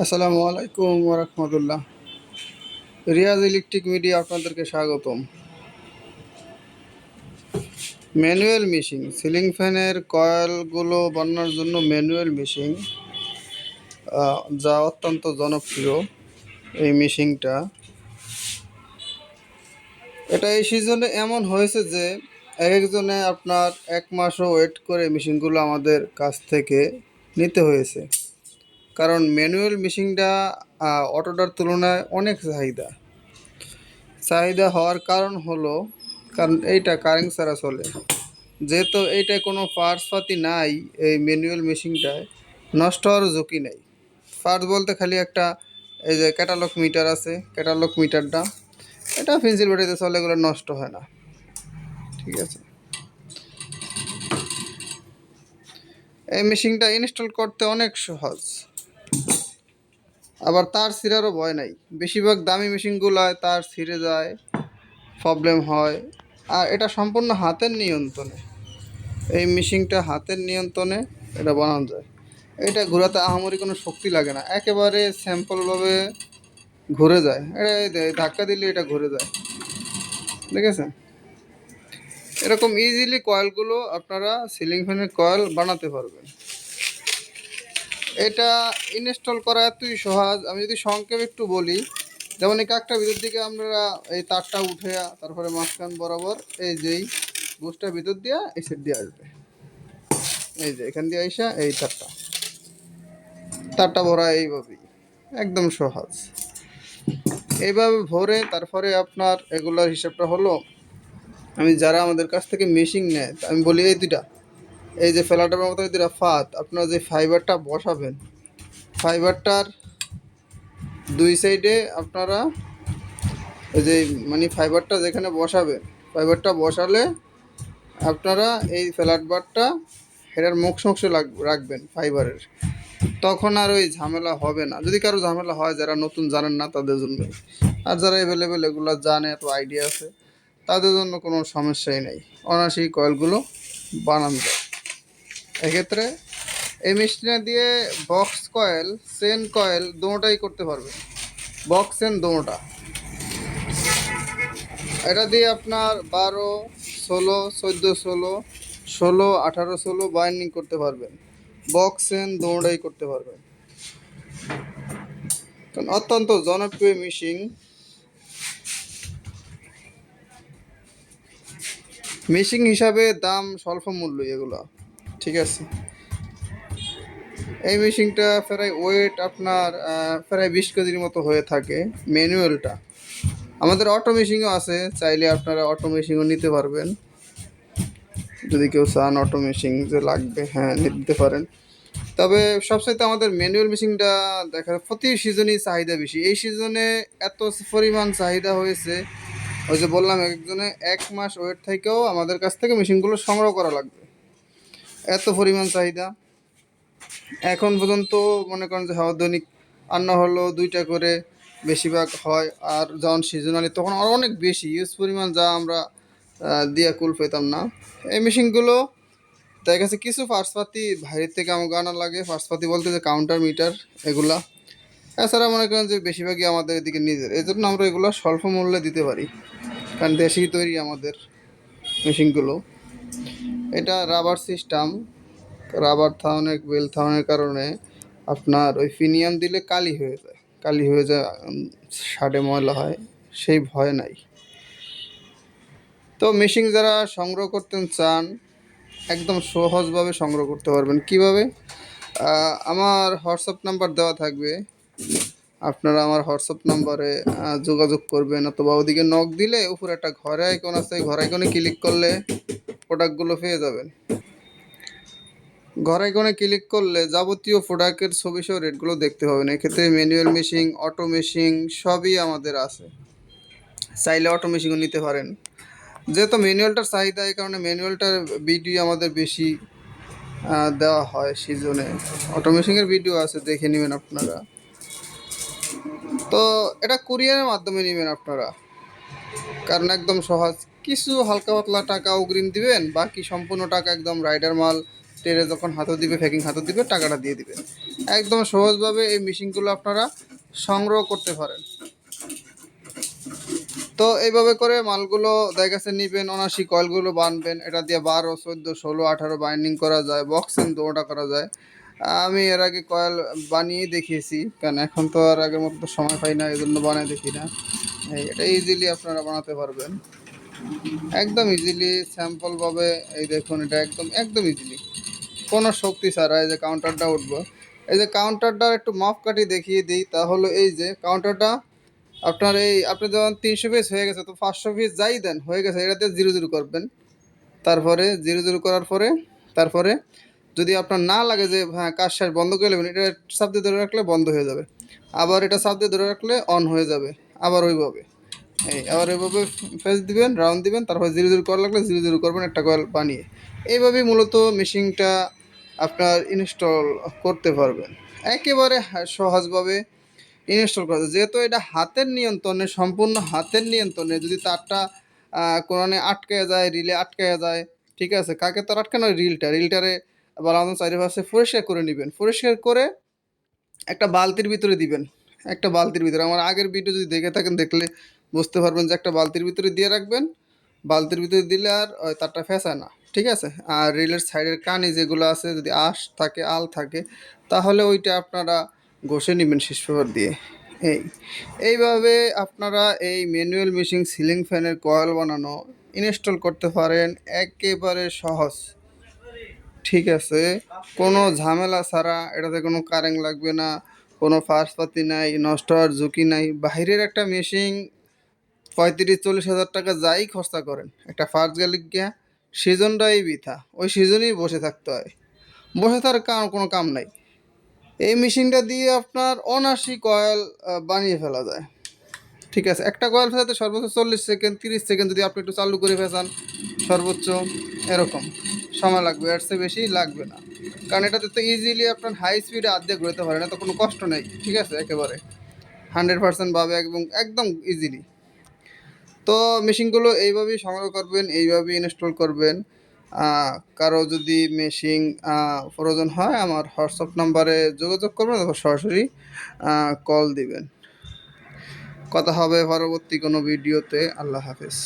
আসসালামু আলাইকুম ওরহমতুল্লাহ। রিয়াজ ইলেকট্রিক মিডিয়া আপনাদেরকে স্বাগতম। ম্যানুয়াল মেশিন সিলিং ফ্যানের কয়েলগুলো বানানোর জন্য ম্যানুয়াল মেশিন, যা অত্যন্ত জনপ্রিয়। এই মেশিনটা এই সিজনে এমন হয়েছে যে এক একজনে আপনার 1 মাসও ওয়েট করে মেশিনগুলো আমাদের কাছ থেকে নিতে হয়েছে। কারণ ম্যানুয়াল মেশিনটা অটোটার তুলনায় অনেক চাহিদা হওয়ার কারণ হলো কারণ এইটা কারেন্ট ছাড়া চলে। যেহেতু এইটায় কোনো পার্টস পাতি নাই, এই ম্যানুয়াল মেশিনটায় নষ্ট হওয়ার ঝুঁকি নেই। পার্টস বলতে খালি একটা এই যে ক্যাটালগ মিটার আছে, ক্যাটালগ মিটারটা এটা পেন্সিল বাটিতে চলে, এগুলো নষ্ট হয় না। ঠিক আছে, এই মেশিনটা ইনস্টল করতে অনেক সহজ, আবার তার ছিঁড়ারও ভয় নাই। বেশিরভাগ দামি মেশিনগুলোয় তার ছিঁড়ে যায়, প্রবলেম হয়। আর এটা সম্পূর্ণ হাতের নিয়ন্ত্রণে, এই মেশিনটা হাতের নিয়ন্ত্রণে এটা বানানো যায়। এটা ঘোরাতে আহামরি কোনো শক্তি লাগে না, একেবারে স্যাম্পলভাবে ঘুরে যায়। এটা ধাক্কা দিলে এটা ঘুরে যায়, দেখেছেন? এরকম ইজিলি কয়েলগুলো আপনারা সিলিং ফ্যানের কয়েল বানাতে পারবেন। এটা ইনস্টল করা এতই সহজ। আমি যদি সংক্ষেপ একটু বলি, যেমন এই কাকটা ভিতর দিকে আমরা এই তারটা উঠে তারপরে মাঝখান বরাবর এই যেই বুসটা ভিতর দিয়ে এই সেট দিয়ে আসবে, এই যে এখান দিয়ে আইসা এই তারটা ভরা এইভাবেই, একদম সহজ। এইভাবে ভরে তারপরে আপনার এগুলোর হিসাবটা হলো, আমি যারা আমাদের কাছ থেকে মেশিন নেয় আমি বলি এই দুইটা, এই যে ফ্ল্যাটের মতো এই দুইটা ফাত, আপনারা যে ফাইবারটা বসাবেন, ফাইবারটার দুই সাইডে আপনারা ওই যে মানে ফাইবারটা যেখানে বসাবেন, ফাইবারটা বসালে আপনারা এই ফ্ল্যাট বারটা হেডার মুখ সংসে রাখবেন ফাইবারের, তখন আর ওই ঝামেলা হবে না। যদি কারো ঝামেলা হয়, যারা নতুন জানেন না তাদের জন্য, আর যারা অ্যাভেলেবেল এগুলো জানে, এত আইডিয়া আছে, তাদের জন্য কোনো সমস্যাই নেই, অনায়াসেই কয়েলগুলো বানানো যায়। এক্ষেত্রে এই মেশিনে দিয়ে বক্স কয়েল, চেন কয়েল দুটোটাই করতে পারবে, বক্স চেন দুটোটা। এটা দিয়ে আপনার 12, 16, 14, 16, 18, 16 বাইন্ডিং করতে পারবেন, বক্স চেন দুটোটাই করতে পারবেন। কারণ অত্যন্ত জনপ্রিয় মেশিন। মেশিন হিসাবে দাম স্বল্প মূল্য এগুলো, ঠিক আছে। এই মেশিনটা প্রায় ওয়েট আপনার প্রায় 20 কেজির মতো হয়ে থাকে ম্যানুয়ালটা। আমাদের অটো মেশিনও আছে, চাইলে আপনারা অটো মেশিনও নিতে পারবেন। যদি কেউ চান অটো মেশিন যে লাগবে, হ্যাঁ নিতে পারেন। তবে সবচাইতে আমাদের ম্যানুয়াল মেশিনটা দেখা প্রতি সিজনেই চাহিদা বেশি। এই সিজনে এত পরিমাণ চাহিদা হয়েছে, ওই যে বললাম একজনে 1 মাস ওয়েট থেকেও আমাদের কাছ থেকে মেশিনগুলো সংগ্রহ করা লাগবে, এত পরিমাণ চাহিদা। এখন পর্যন্ত মনে করেন যে হাওয়া দৈনিক আন্না হলো 2টা করে বেশিরভাগ হয়, আর যখন সিজনালি তখন আরও অনেক বেশি ইউজ পরিমাণ, যা আমরা দিয়া কুল পেতাম না। এই মেশিনগুলো দেখা গেছে কিছু পার্টসপাতি বাইরের থেকে আমাকে আনা লাগে, পার্টসপাতি বলতে যে কাউন্টার মিটার এগুলা। এছাড়া মনে করেন যে বেশিরভাগই আমাদের এদিকে নিজের, এই জন্য আমরা এগুলো স্বল্প মূল্যে দিতে পারি, কারণ দেশি তৈরি আমাদের মেশিনগুলো। এটা রাবার সিস্টেম, রাবার থাউনের বেল থাউনের কারণে আপনার ওই ফিনিয়াম দিলে কালি হয়ে যায়, শার্টে ময়লা হয়, সেই ভয় নাই। তো মেশিন যারা সংগ্রহ করতে চান একদম সহজভাবে সংগ্রহ করতে পারবেন। কিভাবে? আমার হোয়াটসঅ্যাপ নাম্বার দেওয়া থাকবে, আপনারা আমার হোয়াটসঅ্যাপ নাম্বারে যোগাযোগ করবেন, অথবা ওদিকে নক দিলে উপরে একটা ঘরে আইকন আছে, ঘর আইকনে ক্লিক করলে প্রোডাক্টগুলো পেয়ে যাবেন। ঘর আইকনে ক্লিক করলে যাবতীয় প্রোডাক্টের ছবি সহ রেটগুলো দেখতে পাবেন। এক্ষেত্রে ম্যানুয়াল মেশিন, অটো মেশিন সবই আমাদের আছে, চাইলে অটো মেশিনও নিতে পারেন। যেহেতু ম্যানুয়ালটার চাহিদা, এই কারণে ম্যানুয়ালটার ভিডিও আমাদের বেশি দেওয়া হয় সিজনে। অটো মেশিনের ভিডিও আছে, দেখে নেবেন আপনারা। তো এটা কুরিয়ারের মাধ্যমে নেবেন আপনারা, কারণ একদম সহজ। কিছু হালকা পাতলা টাকা অগ্রিম দিবেন, বাকি সম্পূর্ণ টাকা একদম রাইডার মাল টেরে যখন হাতে দিবে, প্যাকিং হাতে দিবে, টাকাটা দিয়ে দিবে। একদম সহজভাবে এই মেশিনগুলো আপনারা সংগ্রহ করতে পারেন। তো এইভাবে করে মালগুলো দেখা গেছে নিবেন, অনাশি কয়েলগুলো বানবেন, এটা দিয়ে 12, 14, 16, 18 বাইন্ডিং করা যায়, বক্সিং দোটা করা যায়। আমি এর আগে কয়েল বানিয়েই দেখিয়েছি, কারণ এখন তো আর আগের মতো তো সময় পাই না, এই জন্য বানিয়ে দেখি না। এটা ইজিলি আপনারা বানাতে পারবেন, একদম ইজিলি স্যাম্পলভাবে। এই দেখুন, এটা একদম একদম ইজিলি, কোনো শক্তি ছাড়া। এই যে কাউন্টারটা উঠবো, এই যে কাউন্টারটা একটু মাপকাঠি দেখিয়ে দিই, তাহলে এই যে কাউন্টারটা আপনার এই আপনি যখন 300 পিস হয়ে গেছে, তো 500 পিস যাই দেন হয়ে গেছে, এটাতে 0 0 করবেন। তারপরে 0 0 করার পরে তারপরে যদি আপনার না লাগে যে হ্যাঁ কাজ শেষ, বন্ধ করে নেবেন, এটা চাপ দিয়ে ধরে রাখলে বন্ধ হয়ে যাবে, আবার এটা চাপ দিয়ে ধরে রাখলে অন হয়ে যাবে, আবার ওইভাবে। আবার ওইভাবে ফেস দিবেন, রাউন্ড দিবেন, তারপর 0 0 করা লাগলে 0 0 করবেন একটা কয়েল বানিয়ে। এইভাবেই মূলত মেশিনটা আপনার ইনস্টল করতে পারবেন, একেবারে সহজভাবে ইনস্টল করা যায়। যেহেতু এটা হাতের নিয়ন্ত্রণে, সম্পূর্ণ হাতের নিয়ন্ত্রণে, যদি তারটা কোরআনে আটকে যায়, রিলে আটকে যায়, ঠিক আছে, কাকে তার আটকানো, রিলটারে বালানোর চারিপাশে পরিষ্কার করে নেবেন, পরিষ্কার করে একটা বালতির ভিতরে দিবেন। একটা বালতির ভিতরে, আমার আগের ভিডিও যদি দেখে থাকেন, দেখলে বুঝতে পারবেন যে একটা বালতির ভিতরে দিয়ে রাখবেন। বালতির ভিতরে দিলে আর ওই তারটা ফেঁসায় না, ঠিক আছে। আর রিলের সাইডের কানি যেগুলো আছে, যদি আঁশ থাকে, আল থাকে, তাহলে ওইটা আপনারা ঘষে নেবেন শীষ পেপার দিয়ে। এইভাবে আপনারা এই ম্যানুয়াল মেশিন সিলিং ফ্যানের কয়েল বানানো ইনস্টল করতে পারেন, একেবারে সহজ, ঠিক আছে, কোনো ঝামেলা ছাড়া। এটাতে কোনো কারেন্ট লাগবে না, কোনো ফাঁসপাতি নাই, নষ্ট হওয়ার ঝুঁকি নাই। বাইরের একটা মেশিন 35-40 হাজার টাকা যাই খরচা করেন, একটা ফার্স্ট গেলে গিয়া সিজনটাই বৃথা, ওই সিজনেই বসে থাকতে হয়, বসে থাকার কোনো কাম নাই। এই মেশিনটা দিয়ে আপনার অনাশি কয়েল বানিয়ে ফেলা যায়, ঠিক আছে। একটা কয়েল ফেলাতে সর্বোচ্চ 40 সেকেন্ড, 30 সেকেন্ড, যদি আপনি একটু চালু করে ফেসান সর্বোচ্চ এরকম সময় লাগবে, এর চেয়ে বেশি লাগবে না। কারণ এটাতে তো ইজিলি আপনার হাই স্পিডে আর্ধেক ঘুরতে পারেন, এত কোনো কষ্ট নেই, ঠিক আছে, একেবারে 100% ভাবে এবং একদম ইজিলি। তো মেশিনগুলো এইভাবেই সংগ্রহ করবেন, এইভাবেই ইনস্টল করবেন। কারো যদি মেশিন প্রয়োজন হয়, আমার হোয়াটসঅ্যাপ নাম্বারে যোগাযোগ করবেন, অথবা সরাসরি কল দিবেন। কথা হবে পরবর্তী কোনো ভিডিওতে। আল্লাহ হাফেজ।